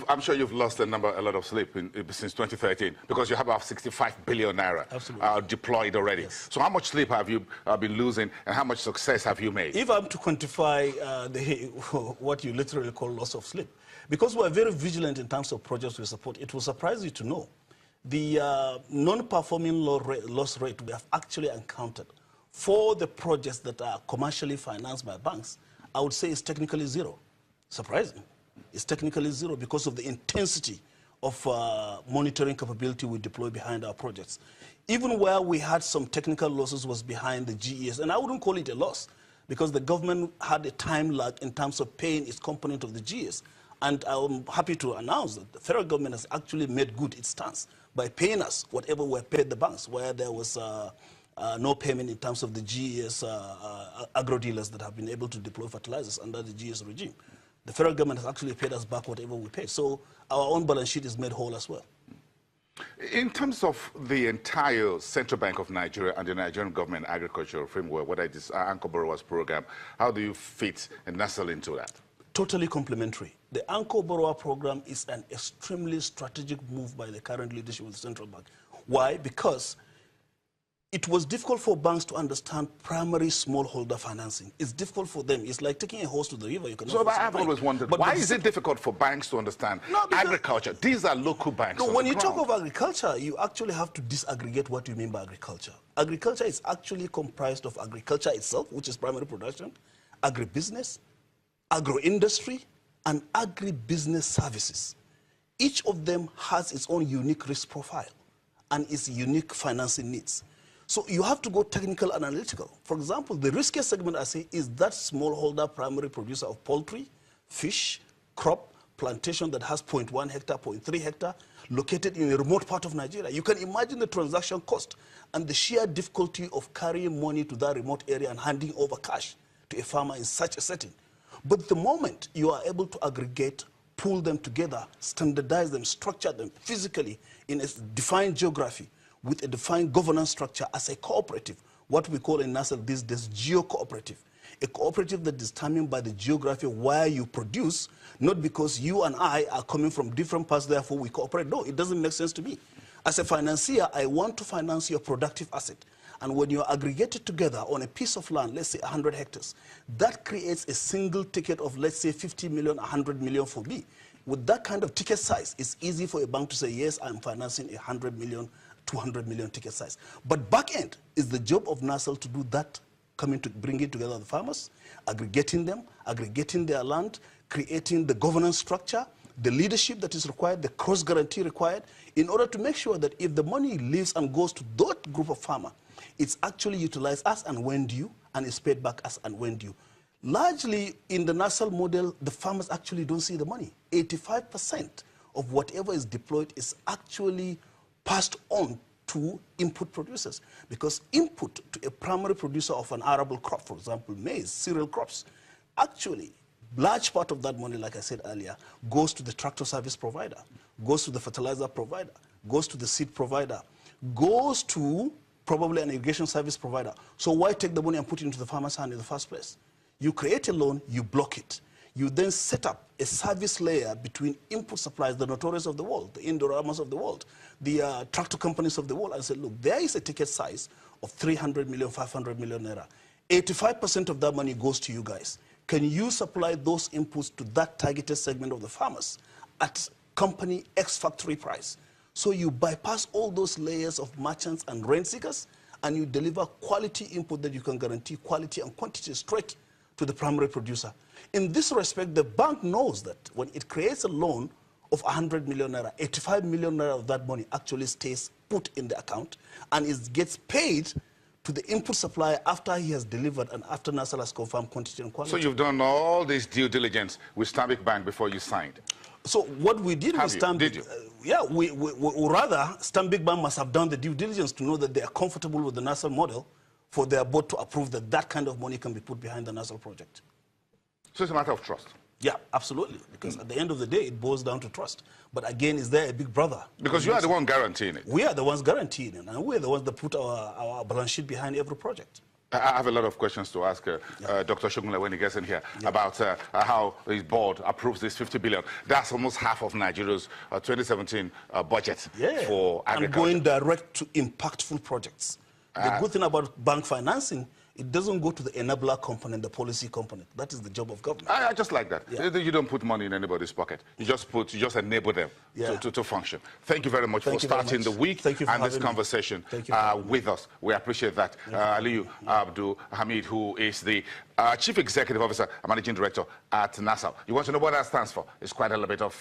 I'm sure you've lost a lot of sleep since 2013 because you have about 65 billion naira deployed already. Yes. So how much sleep have you been losing, and how much success have you made? If I'm to quantify what you literally call loss of sleep, because we're very vigilant in terms of projects we support, it will surprise you to know the non-performing loss rate we have actually encountered for the projects that are commercially financed by banks, I would say is technically zero. Surprising. It's technically zero because of the intensity of monitoring capability we deploy behind our projects. Even where we had some technical losses was behind the GES, and I wouldn't call it a loss because the government had a time lag in terms of paying its component of the GES. And I'm happy to announce that the federal government has actually made good its stance by paying us whatever we paid the banks, where there was no payment in terms of the GES agro dealers that have been able to deploy fertilizers under the GES regime. The federal government has actually paid us back whatever we paid. So our own balance sheet is made whole as well. In terms of the entire Central Bank of Nigeria and the Nigerian government agricultural framework, whether it is Anchor Borrowers Program, how do you fit and nestle into that? Totally complementary. The Anchor Borrower Program is an extremely strategic move by the current leadership of the Central Bank. Why? Because it was difficult for banks to understand primary smallholder financing. It's difficult for them. It's like taking a horse to the river. You cannot. So I've always wondered, why is it difficult for banks to understand agriculture? These are local banks. No, when you talk of agriculture, you actually have to disaggregate what you mean by agriculture. Agriculture is actually comprised of agriculture itself, which is primary production, agribusiness, agro-industry, and agribusiness services. Each of them has its own unique risk profile and its unique financing needs. So you have to go technical and analytical. For example, the riskiest segment, I say, is that smallholder primary producer of poultry, fish, crop, plantation that has 0.1 hectare, 0.3 hectare, located in a remote part of Nigeria. You can imagine the transaction cost and the sheer difficulty of carrying money to that remote area and handing over cash to a farmer in such a setting. But the moment you are able to aggregate, pull them together, standardize them, structure them physically in a defined geography, with a defined governance structure as a cooperative, what we call in NASL these days geo-cooperative. A cooperative that is determined by the geography where you produce, not because you and I are coming from different parts, therefore we cooperate. No, it doesn't make sense to me. As a financier, I want to finance your productive asset. And when you're aggregated together on a piece of land, let's say 100 hectares, that creates a single ticket of, let's say, 50 million, 100 million for me. With that kind of ticket size, it's easy for a bank to say, yes, I'm financing 100 million, 200 million ticket size. But back end is the job of NASL to do that, coming to bringing together the farmers, aggregating them, aggregating their land, creating the governance structure, the leadership that is required, the cross guarantee required, in order to make sure that if the money leaves and goes to that group of farmer, it's actually utilized as and when due, and is paid back as and when due. Largely in the NASL model, the farmers actually don't see the money. 85% of whatever is deployed is actually passed on to input producers, because input to a primary producer of an arable crop, for example, maize, cereal crops, actually large part of that money, like I said earlier, goes to the tractor service provider, goes to the fertilizer provider, goes to the seed provider, goes to probably an irrigation service provider. So why take the money and put it into the farmer's hand in the first place? You create a loan, you block it. You then set up a service layer between input suppliers, the Notorious of the world, the Indoramas of the world, the tractor companies of the world, and say, look, there is a ticket size of 300 million, 500 million naira. 85% of that money goes to you guys. Can you supply those inputs to that targeted segment of the farmers at company X factory price? So you bypass all those layers of merchants and rent seekers, and you deliver quality input that you can guarantee quality and quantity straight to the primary producer. In this respect, the bank knows that when it creates a loan of 100 million naira, 85 million naira of that money actually stays put in the account, and it gets paid to the input supplier after he has delivered and after NASL has confirmed quantity and quality. So you've done all this due diligence with Stanbic Bank before you signed? So what we did with Stanbic, rather, Stanbic Bank must have done the due diligence to know that they are comfortable with the NASL model for their board to approve that that kind of money can be put behind the NASL project. So it's a matter of trust? Yeah, absolutely. Because at the end of the day, it boils down to trust. But again, is there a big brother? Because you are the one guaranteeing it. We are the ones guaranteeing it, and we are the ones that put our balance sheet behind every project. I have a lot of questions to ask Dr. Shogunle when he gets in here about how his board approves this 50 billion. That's almost half of Nigeria's 2017 budget for agriculture. And going direct to impactful projects. The good thing about bank financing, it doesn't go to the enabler component, the policy component. That is the job of government. I just like that. You don't put money in anybody's pocket. You just enable them to function. Thank you very much for starting the week and this conversation with us. We appreciate that. Aliyu Abdul Hamid, who is the Chief Executive Officer and Managing Director at NASA. You want to know what that stands for? It's quite a little bit of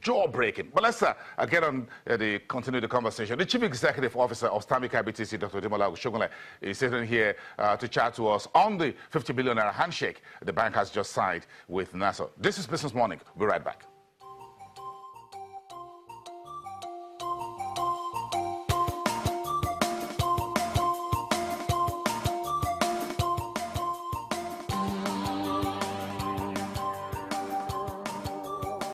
jaw-breaking. But let's get on continue the conversation. The Chief Executive Officer of Stanbic IBTC, Dr. Demola Shogunle, is sitting here to chat to us on the 50 billion naira handshake the bank has just signed with NASA. This is Business Morning. We'll be right back.